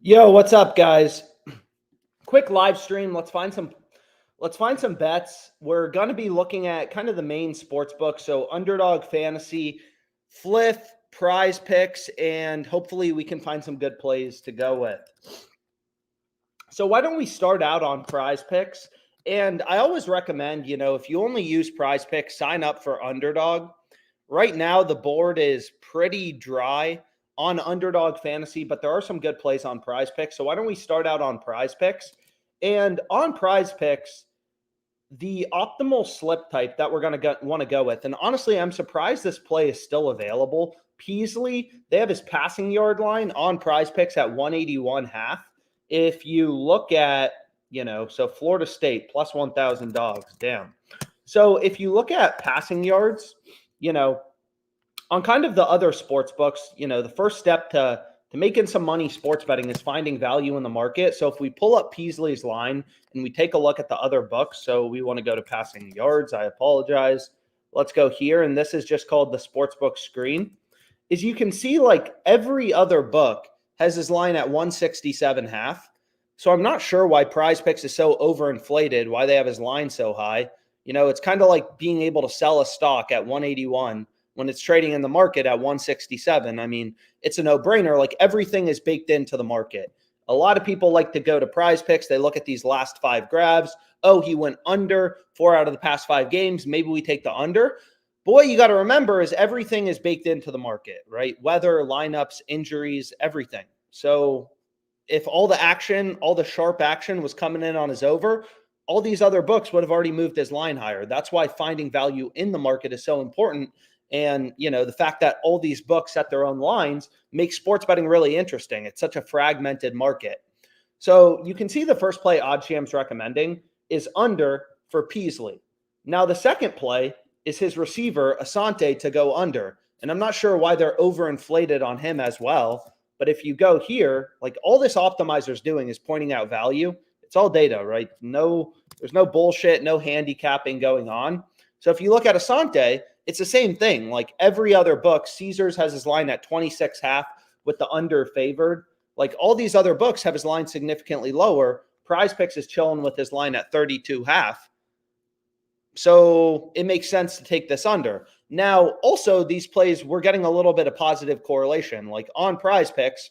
Yo, what's up, guys? Quick live stream. Let's find some bets. We're gonna be looking at kind of the main sports book. So Underdog Fantasy, Fliff, PrizePicks, and hopefully we can find some good plays to go with. So why don't we start out on PrizePicks? And I always recommend, if you only use PrizePicks, sign up for Underdog. Right now, the board is pretty dry on Underdog Fantasy, but there are some good plays on PrizePicks. So why don't we start out on PrizePicks? And on PrizePicks, the optimal slip type that we're going to want to go with. And honestly, I'm surprised this play is still available. Peasley, they have his passing yard line on PrizePicks at 181.5. If you look at, so Florida State plus 1,000 dogs, damn. So if you look at passing yards, on kind of the other sports books, the first step to making some money sports betting is finding value in the market. So if we pull up Peasley's line and we take a look at the other books, so we want to go to passing yards. I apologize. Let's go here. And this is just called the sportsbook screen. Is you can see like every other book has his line at 167.5. So I'm not sure why PrizePicks is so overinflated, why they have his line so high. It's kind of like being able to sell a stock at 181 when it's trading in the market at 167. I mean, it's a no-brainer. Like everything is baked into the market. A lot of people like to go to PrizePicks. They look at these last 5 grabs. Oh, he went under 4 out of the past 5 games. Maybe we take the under. But what you got to remember is everything is baked into the market, right? Weather, lineups, injuries, everything. So if all the action, all the sharp action was coming in on his over, all these other books would have already moved his line higher. That's why finding value in the market is so important. And, the fact that all these books set their own lines makes sports betting really interesting. It's such a fragmented market. So you can see the first play OddsJam's recommending is under for Peasley. Now, the second play is his receiver, Asante, to go under. And I'm not sure why they're overinflated on him as well. But if you go here, like all this optimizer is doing is pointing out value. It's all data, right? There's no bullshit, no handicapping going on. So if you look at Asante, it's the same thing. Like every other book, Caesars has his line at 26.5 with the under favored. Like all these other books have his line significantly lower. PrizePicks is chilling with his line at 32.5. So it makes sense to take this under. Now, also these plays, we're getting a little bit of positive correlation. Like on PrizePicks,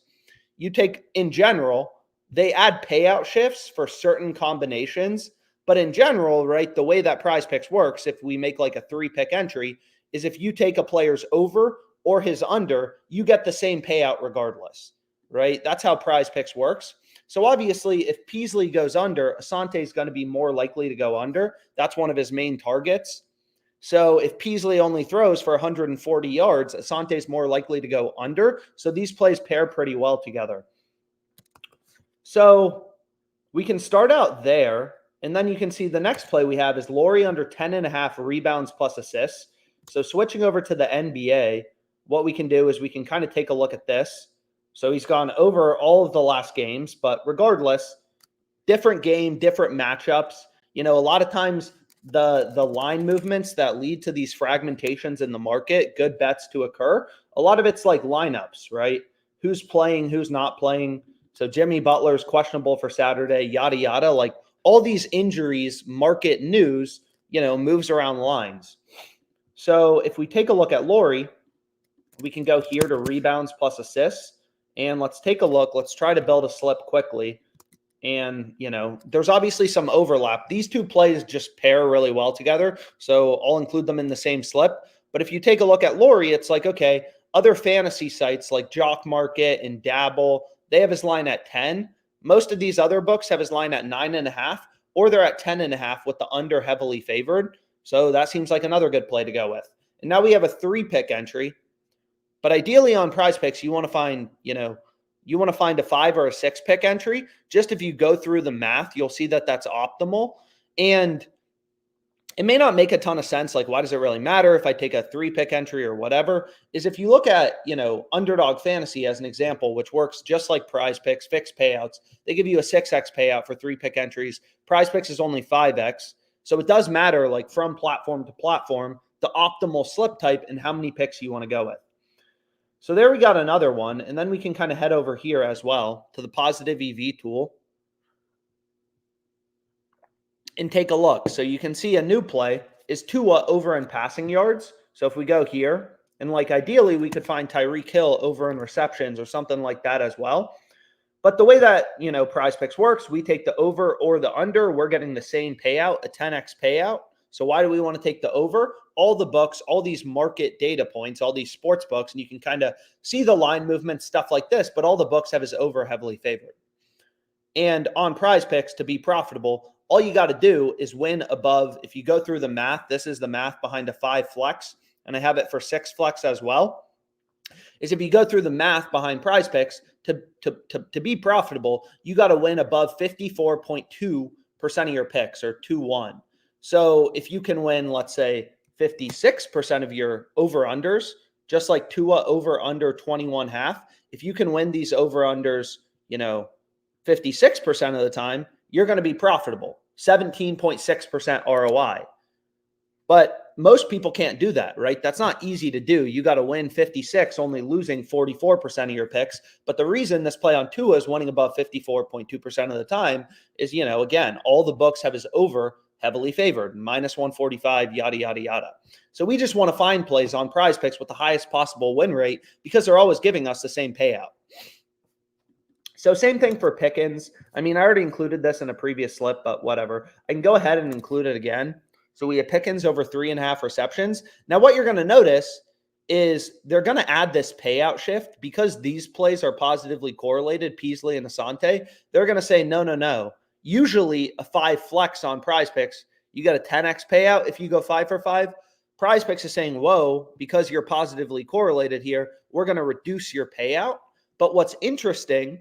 you take in general, they add payout shifts for certain combinations. But in general, right, the way that PrizePicks works, if we make like a 3-pick entry, is if you take a player's over or his under, you get the same payout regardless, right? That's how PrizePicks works. So obviously, if Peasley goes under, Asante is going to be more likely to go under. That's one of his main targets. So if Peasley only throws for 140 yards, Asante is more likely to go under. So these plays pair pretty well together. So we can start out there. And then you can see the next play we have is Laurie under 10.5 rebounds plus assists. So switching over to the NBA, what we can do is we can kind of take a look at this. So he's gone over all of the last games, but regardless, different game, different matchups. A lot of times the line movements that lead to these fragmentations in the market, good bets to occur. A lot of it's like lineups, right? Who's playing, who's not playing. So Jimmy Butler is questionable for Saturday, yada, yada. Like all these injuries, market news, moves around lines. So if we take a look at Laurie, we can go here to rebounds plus assists. And let's take a look. Let's try to build a slip quickly. And, there's obviously some overlap. These two plays just pair really well together. So I'll include them in the same slip. But if you take a look at Laurie, it's like, okay, other fantasy sites like JockMKT and Dabble, they have his line at 10. Most of these other books have his line at 9.5, or they're at 10.5 with the under heavily favored. So that seems like another good play to go with. And now we have a 3-pick entry. But ideally on PrizePicks, you want to find, a 5 or a 6-pick entry. Just if you go through the math, you'll see that that's optimal. And it may not make a ton of sense. Like, why does it really matter if I take a 3-pick entry or whatever? Is if you look at, Underdog Fantasy as an example, which works just like PrizePicks, fixed payouts. They give you a 6x payout for 3-pick entries. PrizePicks is only 5x. So it does matter, like from platform to platform, the optimal slip type and how many picks you want to go with. So there we got another one. And then we can kind of head over here as well to the positive EV tool and take a look. So you can see a new play is Tua over in passing yards. So if we go here, and like ideally we could find Tyreek Hill over in receptions or something like that as well. But the way that, PrizePicks works, we take the over or the under. We're getting the same payout, a 10x payout. So why do we want to take the over? All the books, all these market data points, all these sports books, and you can kind of see the line movement, stuff like this, but all the books have is over heavily favored. And on PrizePicks, to be profitable, all you got to do is win above. If you go through the math, this is the math behind a 5 flex, and I have it for 6 flex as well, is if you go through the math behind PrizePicks, to be profitable, you got to win above 54.2% of your picks, or 2-1. So if you can win, let's say 56% of your over-unders, just like Tua over under 21.5, if you can win these over-unders, 56% of the time, you're going to be profitable. 17.6% ROI. But most people can't do that, right? That's not easy to do. You got to win 56, only losing 44% of your picks. But the reason this play on Tua is winning above 54.2% of the time is, again, all the books have his over heavily favored, minus 145, yada, yada, yada. So we just want to find plays on PrizePicks with the highest possible win rate because they're always giving us the same payout. So same thing for Pickens. I mean, I already included this in a previous slip, but whatever. I can go ahead and include it again. So we have Pickens over 3.5 receptions. Now what you're going to notice is they're going to add this payout shift because these plays are positively correlated, Peasley and Asante. They're going to say, no. Usually a 5 flex on PrizePicks, you get a 10x payout if you go 5 for 5. PrizePicks is saying, whoa, because you're positively correlated here, we're going to reduce your payout. But what's interesting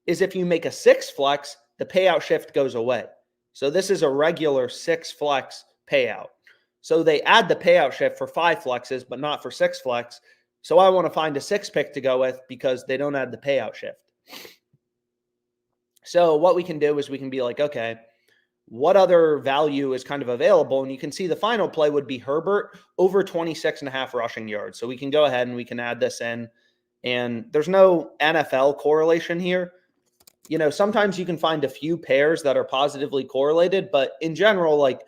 is if you make a 6 flex, the payout shift goes away. So this is a regular 6 flex payout. So they add the payout shift for 5 flexes, but not for 6 flex. So I want to find a 6 pick to go with because they don't add the payout shift. So what we can do is we can be like, okay, what other value is kind of available? And you can see the final play would be Herbert over 26.5 rushing yards. So we can go ahead and we can add this in. And there's no NFL correlation here. Sometimes you can find a few pairs that are positively correlated, but in general,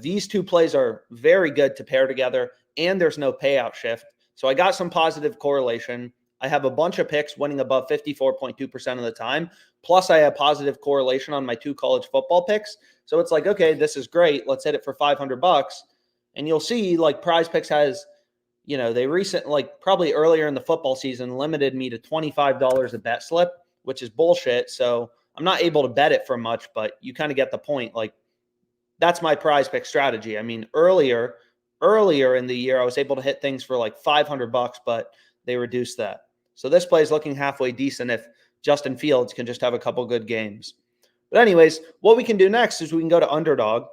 these two plays are very good to pair together and there's no payout shift. So I got some positive correlation. I have a bunch of picks winning above 54.2% of the time. Plus I have positive correlation on my 2 college football picks. So it's like, okay, this is great. Let's hit it for $500. And you'll see PrizePicks has, they recently, probably earlier in the football season, limited me to $25 a bet slip, which is bullshit. So I'm not able to bet it for much, but you kind of get the point. That's my PrizePick strategy. I mean, earlier in the year, I was able to hit things for $500, but they reduced that. So this play is looking halfway decent if Justin Fields can just have a couple good games. But anyways, what we can do next is we can go to Underdog.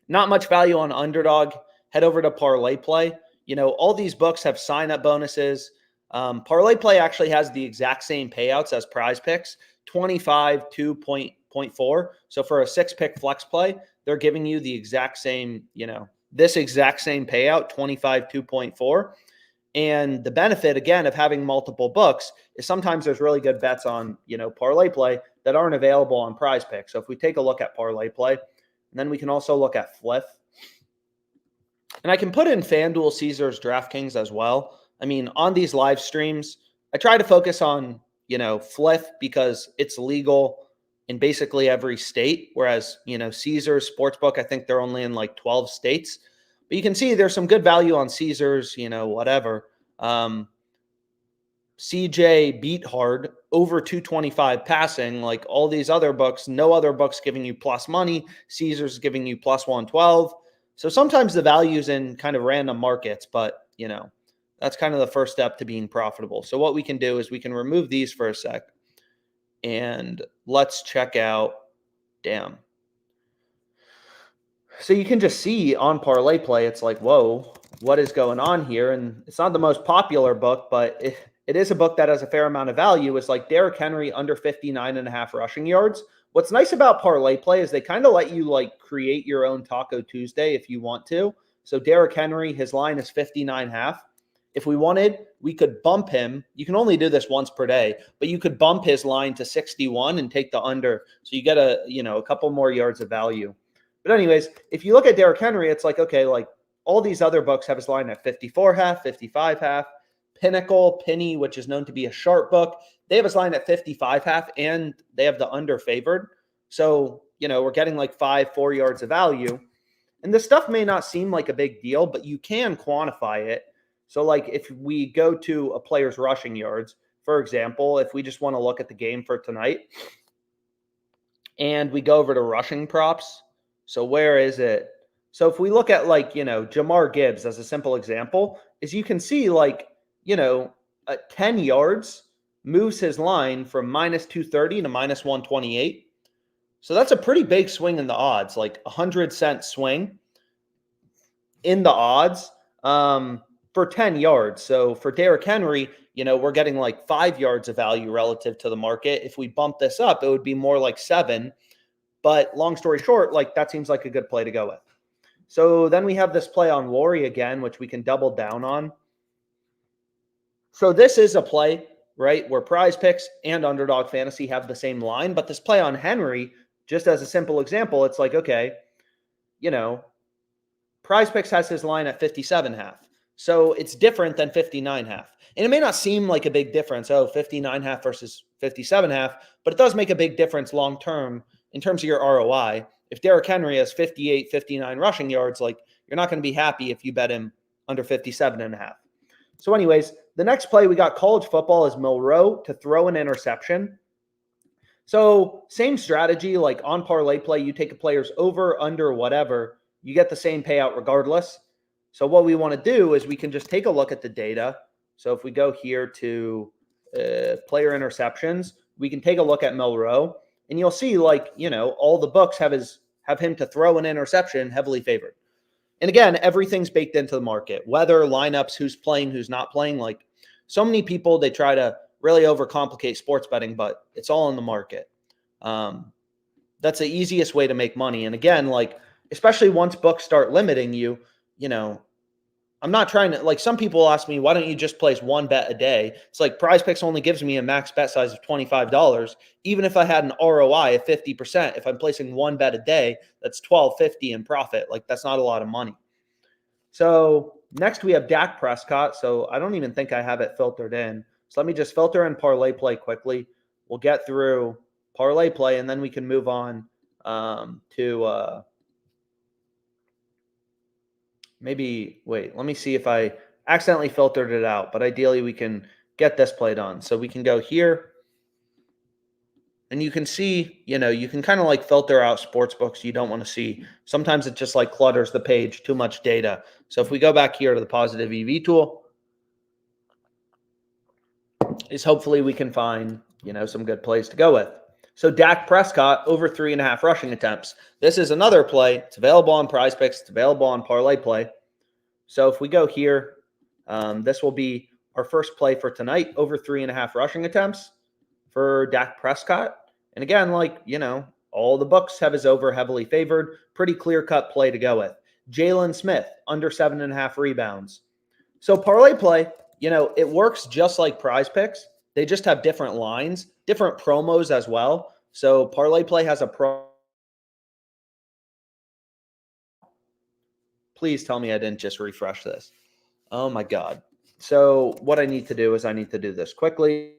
Not much value on Underdog. Head over to ParlayPlay. All these books have sign-up bonuses. ParlayPlay actually has the exact same payouts as PrizePicks, 25, 2.4. So for a 6-pick flex play, they're giving you the exact same, this exact same payout, 25, 2.4. And the benefit, again, of having multiple books is sometimes there's really good bets on, ParlayPlay that aren't available on PrizePicks. So if we take a look at ParlayPlay, and then we can also look at Fliff. And I can put in FanDuel, Caesars, DraftKings as well. I mean, on these live streams, I try to focus on, Fliff because it's legal in basically every state, whereas, Caesars Sportsbook, I think they're only in 12 states. But you can see there's some good value on Caesars, whatever. CJ beat hard over 225 passing, like all these other books. No other books giving you plus money. Caesars giving you plus 112. So sometimes the value's in kind of random markets, but, that's kind of the first step to being profitable. So what we can do is we can remove these for a sec. And let's check out, damn. So you can just see on ParlayPlay, it's like, whoa, what is going on here? And it's not the most popular book, but it is a book that has a fair amount of value. It's like Derrick Henry under 59.5 rushing yards. What's nice about ParlayPlay is they kind of let you create your own Taco Tuesday if you want to. So Derrick Henry, his line is 59.5. If we wanted, we could bump him. You can only do this once per day, but you could bump his line to 61 and take the under. So you get a couple more yards of value. But anyways, if you look at Derrick Henry, it's like, okay, like all these other books have his line at 54.5, 55.5. Pinnacle, Penny, which is known to be a sharp book, they have his line at 55.5 and they have the under favored. So, we're getting like 4 yards of value. And this stuff may not seem like a big deal, but you can quantify it. So, like if we go to a player's rushing yards, for example, if we just want to look at the game for tonight and we go over to rushing props. So where is it? So if we look at Jamar Gibbs as a simple example, is you can see 10 yards moves his line from minus 230 to minus 128. So that's a pretty big swing in the odds, like 100-cent swing in the odds for 10 yards. So for Derrick Henry, we're getting like 5 yards of value relative to the market. If we bump this up, it would be more like 7. But long story short, that seems like a good play to go with. So then we have this play on Laurie again, which we can double down on. So this is a play, right, where PrizePicks and Underdog Fantasy have the same line. But this play on Henry, just as a simple example, it's like, okay, PrizePicks has his line at 57.5. So it's different than 59.5. And it may not seem like a big difference, 59.5 versus 57.5, but it does make a big difference long term in terms of your ROI. If Derrick Henry has 58, 59 rushing yards, you're not going to be happy if you bet him under 57.5. So anyways, the next play we got college football is Milroe to throw an interception. So same strategy, like on ParlayPlay, you take a player's over, under, whatever, you get the same payout regardless. So what we want to do is we can just take a look at the data. So if we go here to player interceptions, we can take a look at Milroe, and you'll see all the books have him to throw an interception heavily favored. And again, everything's baked into the market, weather, lineups, who's playing, who's not playing. So many people, they try to really overcomplicate sports betting, but it's all in the market. That's the easiest way to make money. And again, especially once books start limiting you, I'm not trying to, some people ask me, why don't you just place one bet a day? It's like PrizePicks only gives me a max bet size of $25. Even if I had an ROI of 50%, if I'm placing one bet a day, that's $12.50 in profit. That's not a lot of money. So next we have Dak Prescott. So I don't even think I have it filtered in. So let me just filter in ParlayPlay quickly. We'll get through ParlayPlay and then we can move on to let me see if I accidentally filtered it out, but ideally we can get this played on. So we can go here and you can see, you can kind of filter out sports books you don't want to see. Sometimes it just clutters the page, too much data. So if we go back here to the positive EV tool, is hopefully we can find, some good plays to go with. So Dak Prescott over 3.5 rushing attempts. This is another play. It's available on PrizePicks. It's available on ParlayPlay. So if we go here, this will be our first play for tonight, over 3.5 rushing attempts for Dak Prescott. And again, all the books have his over heavily favored. Pretty clear-cut play to go with. Jalen Smith, under 7.5 rebounds. So ParlayPlay, it works just like PrizePicks. They just have different lines, different promos as well. So ParlayPlay has a pro. Please tell me I didn't just refresh this. Oh my God. So what I need to do is I need to do this quickly.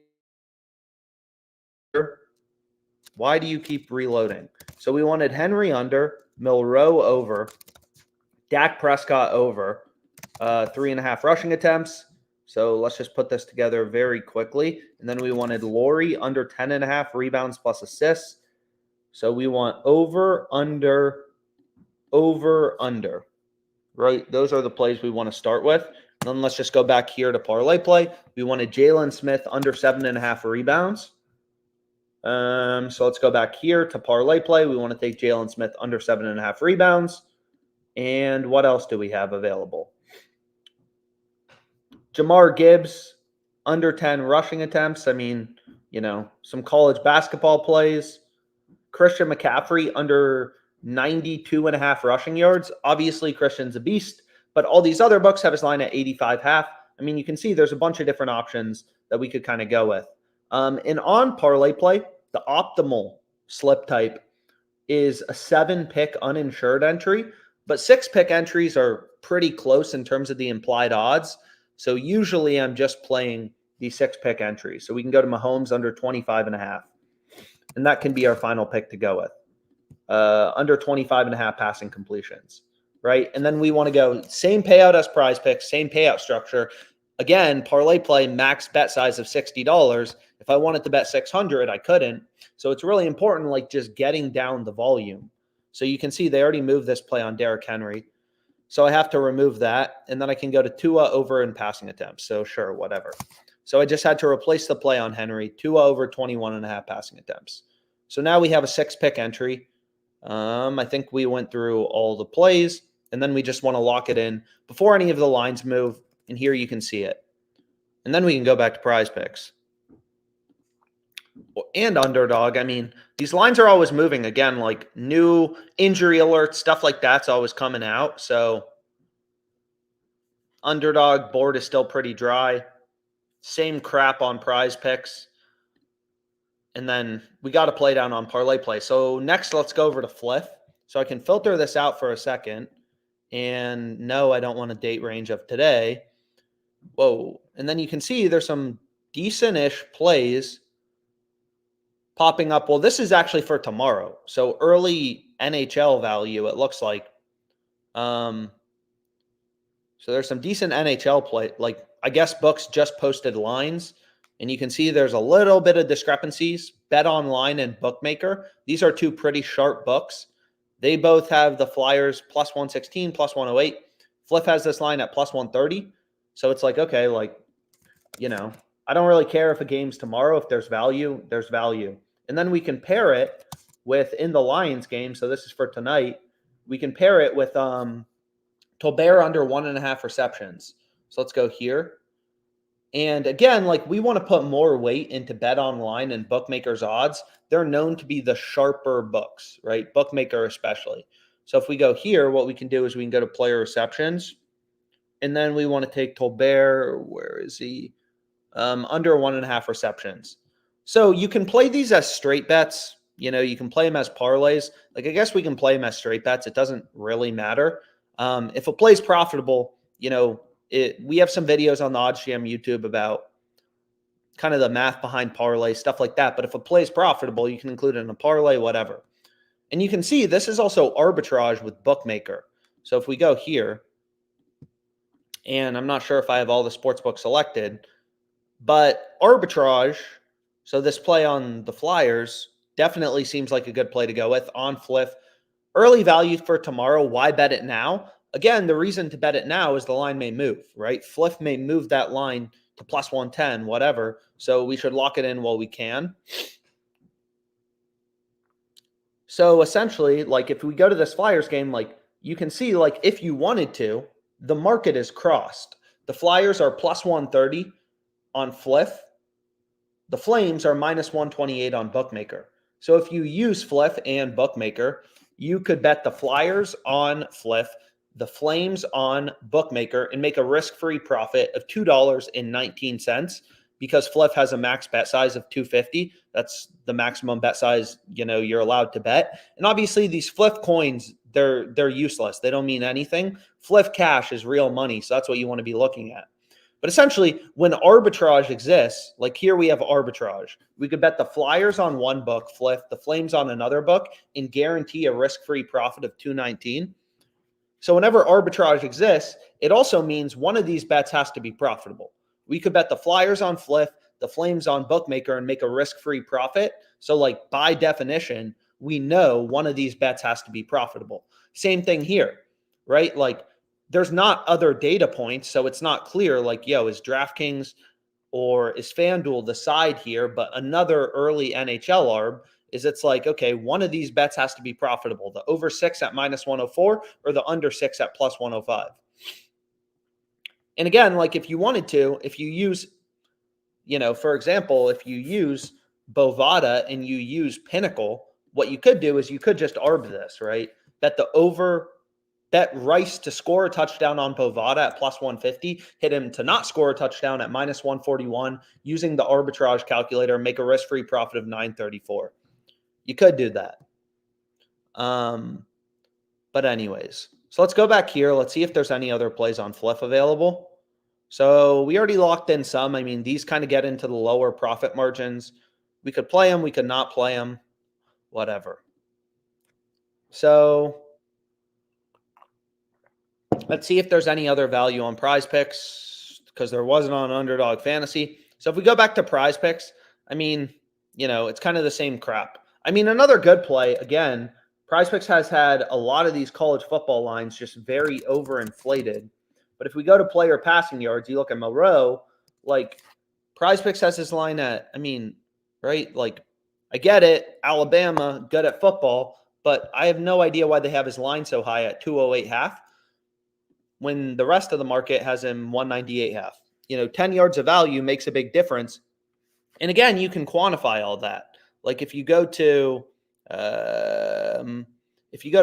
Why do you keep reloading? So we wanted Henry under, Milroe over, Dak Prescott over, 3.5 rushing attempts. So let's just put this together very quickly. And then we wanted Laurie under 10.5 rebounds plus assists. So we want over, under, right? Those are the plays we want to start with. And then let's just go back here to ParlayPlay. We wanted Jalen Smith under 7.5 rebounds. So let's go back here to ParlayPlay. We want to take Jalen Smith under 7.5 rebounds. And what else do we have available? Jamar Gibbs, under 10 rushing attempts. I mean, some college basketball plays. Christian McCaffrey, under 92.5 rushing yards. Obviously, Christian's a beast, but all these other books have his line at 85.5. I mean, you can see there's a bunch of different options that we could kind of go with. And on ParlayPlay, the optimal slip type is a 7-pick uninsured entry, but 6-pick entries are pretty close in terms of the implied odds. So usually I'm just playing the 6-pick entries. So we can go to Mahomes under 25.5. And that can be our final pick to go with. Under 25.5 passing completions, right? And then we want to go same payout as PrizePicks, same payout structure. Again, ParlayPlay, max bet size of $60. If I wanted to bet 600, I couldn't. So it's really important, like just getting down the volume. So you can see they already moved this play on Derrick Henry. So I have to remove that. And then I can go to Tua over in passing attempts. So sure, whatever. So I just had to replace the play on Henry, Tua over 21.5 passing attempts. So now we have a 6-pick entry. I think we went through all the plays, and then we just want to lock it in before any of the lines move. And here you can see it. And then we can go back to PrizePicks and Underdog. I mean, these lines are always moving. Again, like new injury alerts, stuff like that's always coming out. So Underdog board is still pretty dry. Same crap on PrizePicks. And then we got to play down on ParlayPlay. So next, let's go over to Fliff. So I can filter this out for a second. And no, I don't want a date range of today. Whoa. And then you can see there's some decent-ish plays popping up. Well, this is actually for tomorrow. So early NHL value, it looks like. So there's some decent NHL play. Like, I guess books just posted lines. And you can see there's a little bit of discrepancies. Bet Online and Bookmaker. These are two pretty sharp books. They both have the Flyers plus 116, plus 108. Fliff has this line at plus 130. So it's like, okay, like, you know, I don't really care if a game's tomorrow. If there's value, there's value. And then we can pair it with, in the Lions game, so this is for tonight, we can pair it with Tolbert under 1.5 receptions. So let's go here. And again, like we want to put more weight into Bet Online and Bookmaker's odds. They're known to be the sharper books, right? Bookmaker especially. So if we go here, what we can do is we can go to player receptions. And then we want to take Tolbert. Where is he? Under 1.5 receptions. So you can play these as straight bets. You know, you can play them as parlays. Like, I guess we can play them as straight bets. It doesn't really matter. If a play is profitable, you know, we have some videos on the OddsJam YouTube about kind of the math behind parlay, stuff like that. But if a play is profitable, you can include it in a parlay, whatever. And you can see this is also arbitrage with Bookmaker. So if we go here, and I'm not sure if I have all the sports books selected, but arbitrage, so this play on the Flyers definitely seems like a good play to go with on Fliff. Early value for tomorrow. Why bet it now? Again, the reason to bet it now is the line may move, right? Fliff may move that line to plus 110, whatever. So we should lock it in while we can. So essentially, like if we go to this Flyers game, like you can see, like if you wanted to, the market is crossed. The Flyers are plus 130 on Fliff. The Flames are minus 128 on Bookmaker. So if you use Fliff and Bookmaker, you could bet the Flyers on Fliff, the Flames on Bookmaker, and make a risk-free profit of $2.19 because Fliff has a max bet size of $250. That's the maximum bet size, you know, you're allowed to bet. And obviously these Fliff coins, they're useless. They don't mean anything. Fliff cash is real money, so that's what you want to be looking at. But essentially, when arbitrage exists, like here we have arbitrage. We could bet the Flyers on one book, Fliff, the Flames on another book, and guarantee a risk-free profit of $2.19. So whenever arbitrage exists, it also means one of these bets has to be profitable. We could bet the Flyers on Fliff, the Flames on Bookmaker, and make a risk-free profit. So like by definition, we know one of these bets has to be profitable. Same thing here, right? Like there's not other data points, so it's not clear like, yo, is DraftKings or is FanDuel the side here? But another early NHL arb is it's like, okay, one of these bets has to be profitable. The over 6 at minus 104 or the under 6 at plus 105. And again, like if you wanted to, if you use, you know, for example, if you use Bovada and you use Pinnacle, what you could do is you could just arb this, right? Bet the over Bet Rice to score a touchdown on Bovada at plus 150. Hit him to not score a touchdown at minus 141 using the arbitrage calculator. Make a risk-free profit of 934. You could do that. But anyways, so let's go back here. Let's see if there's any other plays on Fliff available. So we already locked in some. I mean, these kind of get into the lower profit margins. We could play them. We could not play them. Whatever. So let's see if there's any other value on PrizePicks because there wasn't on Underdog Fantasy. So if we go back to PrizePicks, I mean, it's kind of the same crap. I mean, another good play, again, PrizePicks has had a lot of these college football lines just very overinflated. But if we go to player passing yards, you look at Moreau, like PrizePicks has this line at, I mean, right? Like, I get it, Alabama, good at football, but I have no idea why they have his line so high at 208.5 when the rest of the market has him 198.5. 10 yards of value makes a big difference. And again, you can quantify all that. Like if you go to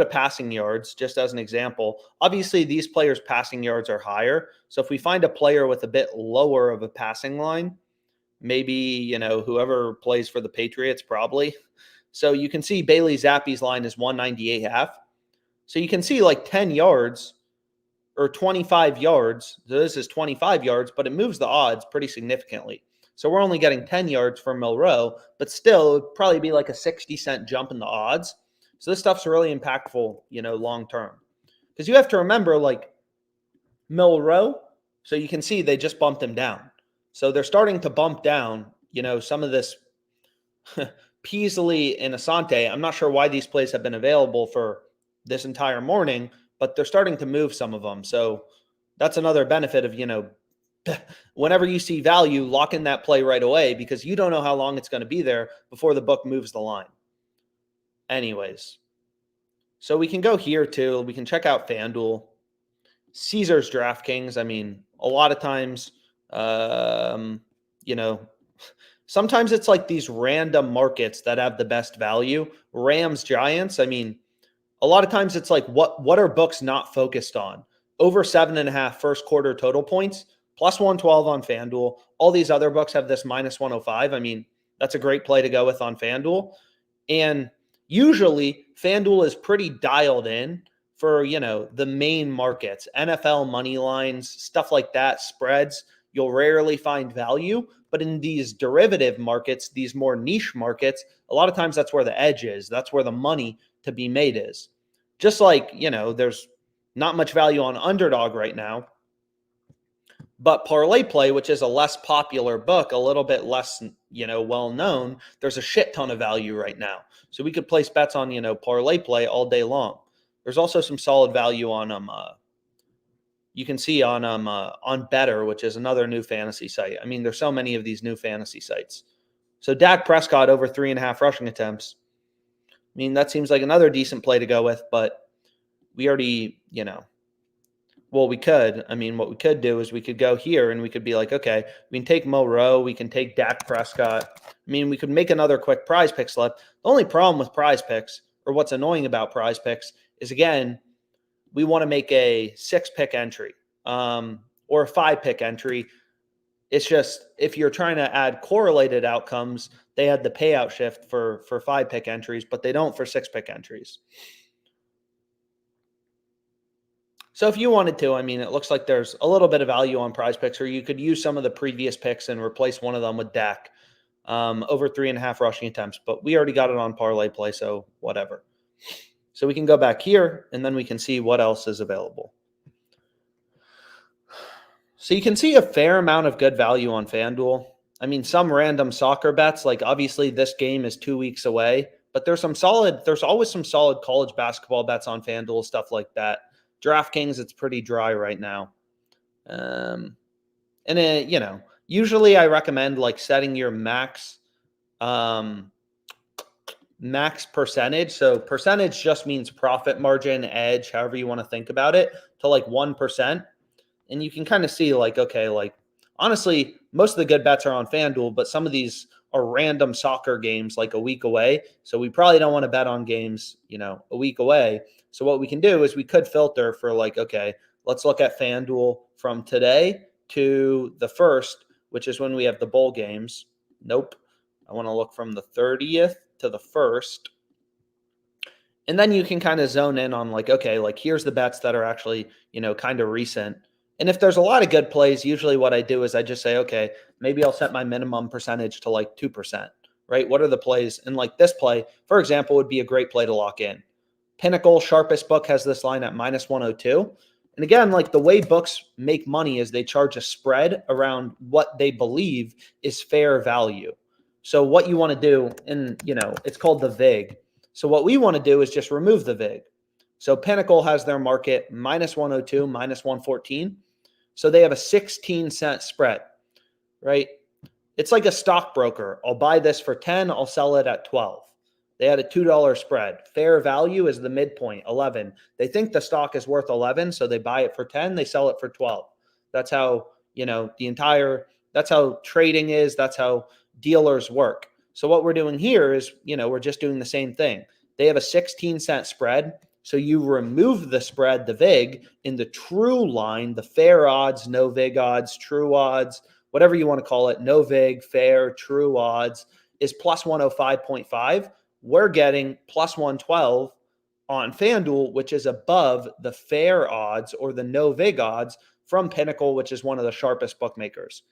passing yards, just as an example, obviously these players' passing yards are higher. So if we find a player with a bit lower of a passing line, maybe, whoever plays for the Patriots probably. So you can see Bailey Zappi's line is 198.5. So you can see like 10 yards or 25 yards. So this is 25 yards, but it moves the odds pretty significantly. So we're only getting 10 yards from Milroe, but still it would probably be like a 60-cent jump in the odds. So this stuff's really impactful, long term. Because you have to remember, like, Milroe, so you can see they just bumped him down. So they're starting to bump down, some of this Peasley and Asante. I'm not sure why these plays have been available for this entire morning, but they're starting to move some of them. So that's another benefit of, whenever you see value, lock in that play right away because you don't know how long it's going to be there before the book moves the line. Anyways, so we can go here too. We can check out FanDuel, Caesars DraftKings. I mean, a lot of times, sometimes it's like these random markets that have the best value. Rams, Giants. I mean, a lot of times it's like, what are books not focused on? Over 7.5 first quarter total points, plus 112 on FanDuel. All these other books have this minus 105. I mean, that's a great play to go with on FanDuel. And usually FanDuel is pretty dialed in for, the main markets, NFL money lines, stuff like that, spreads. You'll rarely find value, but in these derivative markets, these more niche markets, a lot of times that's where the edge is. That's where the money to be made is. Just like, there's not much value on Underdog right now, but ParlayPlay, which is a less popular book, a little bit less, well-known, there's a shit ton of value right now. So we could place bets on, ParlayPlay all day long. There's also some solid value on you can see on Better, which is another new fantasy site. I mean, there's so many of these new fantasy sites. So Dak Prescott over 3.5 rushing attempts. I mean, that seems like another decent play to go with, but we already, we could. I mean, what we could do is we could go here and we could be like, okay, we can take Moreau, we can take Dak Prescott. I mean, we could make another quick PrizePicks slip. The only problem with PrizePicks, or what's annoying about PrizePicks, is again, we want to make a 6-pick entry or a 5-pick entry. It's just if you're trying to add correlated outcomes, they had the payout shift for 5-pick entries, but they don't for 6-pick entries. So if you wanted to, I mean, it looks like there's a little bit of value on PrizePicks, or you could use some of the previous picks and replace one of them with Dak over 3.5 rushing attempts. But we already got it on ParlayPlay, so whatever. So we can go back here, and then we can see what else is available. So you can see a fair amount of good value on FanDuel. I mean, some random soccer bets, like obviously this game is 2 weeks away, but there's always some solid college basketball bets on FanDuel, stuff like that. DraftKings, it's pretty dry right now. Usually I recommend like setting your max percentage. So percentage just means profit margin, edge, however you want to think about it, to like 1%. And you can kind of see like, okay, like honestly, most of the good bets are on FanDuel, but some of these are random soccer games like a week away. So we probably don't want to bet on games, a week away. So what we can do is we could filter for like, okay, let's look at FanDuel from today to the 1st, which is when we have the bowl games. Nope. I want to look from the 30th to the 1st. And then you can kind of zone in on like, okay, like here's the bets that are actually, kind of recent. And if there's a lot of good plays, usually what I do is I just say, okay, maybe I'll set my minimum percentage to like 2%, right? What are the plays? And like this play, for example, would be a great play to lock in. Pinnacle, sharpest book, has this line at -102. And again, like the way books make money is they charge a spread around what they believe is fair value. So what you want to do, and it's called the VIG. So what we want to do is just remove the VIG. So Pinnacle has their market -102, -114. So they have a 16-cent spread, right? It's like a stockbroker. I'll buy this for 10, I'll sell it at 12. They had a $2 spread. Fair value is the midpoint, 11. They think the stock is worth 11, so they buy it for 10, they sell it for 12. That's how, that's how trading is, that's how dealers work. So what we're doing here is, we're just doing the same thing. They have a 16-cent spread. So you remove the spread, the VIG, in the true line, the fair odds, no VIG odds, true odds, whatever you want to call it, no VIG, fair, true odds, is +105.5. We're getting +112 on FanDuel, which is above the fair odds or the no VIG odds from Pinnacle, which is one of the sharpest bookmakers.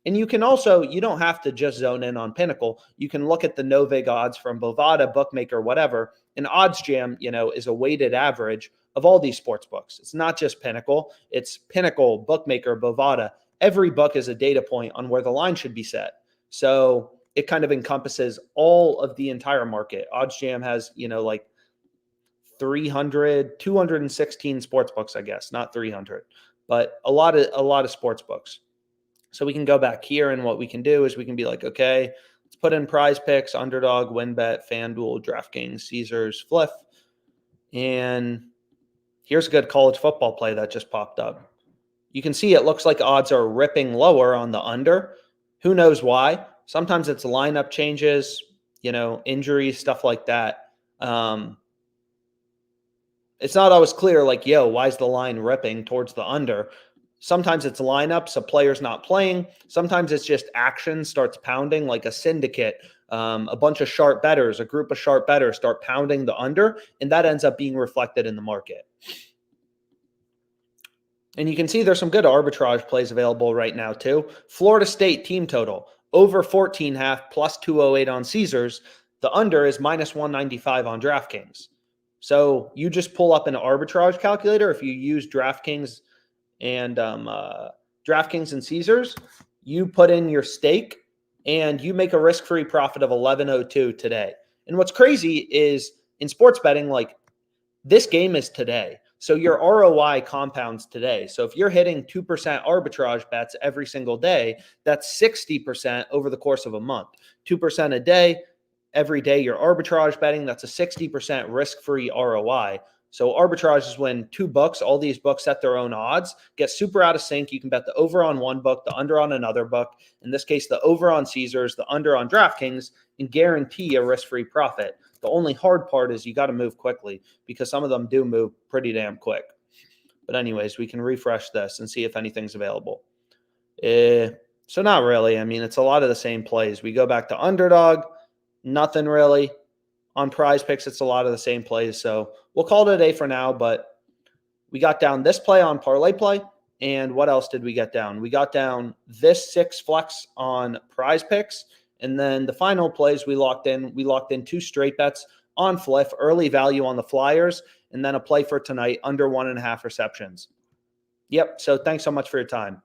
And you can also, you don't have to just zone in on Pinnacle. You can look at the no VIG odds from Bovada, Bookmaker, whatever. And OddsJam, is a weighted average of all these sports books. It's not just Pinnacle. It's Pinnacle, Bookmaker, Bovada. Every book is a data point on where the line should be set. So it kind of encompasses all of the entire market. OddsJam has, like 216 sports books, I guess, not 300, but a lot of sports books. So we can go back here, and what we can do is we can be like, okay, let's put in PrizePicks, Underdog, WinBet, FanDuel, DraftKings, Caesars, Fliff. And here's a good college football play that just popped up. You can see it looks like odds are ripping lower on the under. Who knows why? Sometimes it's lineup changes, injuries, stuff like that. It's not always clear, like, why is the line ripping towards the under? Sometimes it's lineups, a player's not playing. Sometimes it's just action starts pounding, like a syndicate. A bunch of sharp bettors, a group of sharp bettors start pounding the under, and that ends up being reflected in the market. And you can see there's some good arbitrage plays available right now too. Florida State team total, over 14.5, +208 on Caesars. The under is -195 on DraftKings. So you just pull up an arbitrage calculator. If you use DraftKings and DraftKings and Caesars, you put in your stake and you make a risk-free profit of 1102 today. And what's crazy is in sports betting, like this game is today. So your ROI compounds today. So if you're hitting 2% arbitrage bets every single day, that's 60% over the course of a month. 2% a day, every day you're arbitrage betting, that's a 60% risk-free ROI. So arbitrage is when two books, all these books set their own odds, get super out of sync. You can bet the over on one book, the under on another book. In this case, the over on Caesars, the under on DraftKings, and guarantee a risk-free profit. The only hard part is you got to move quickly because some of them do move pretty damn quick. But anyways, we can refresh this and see if anything's available. So not really. I mean, it's a lot of the same plays. We go back to Underdog, nothing really. On PrizePicks, it's a lot of the same plays. So we'll call it a day for now, but we got down this play on ParlayPlay. And what else did we get down? We got down this 6 flex on PrizePicks. And then the final plays we locked in 2 straight bets on Fliff, early value on the Flyers, and then a play for tonight, under 1.5 receptions. Yep. So thanks so much for your time.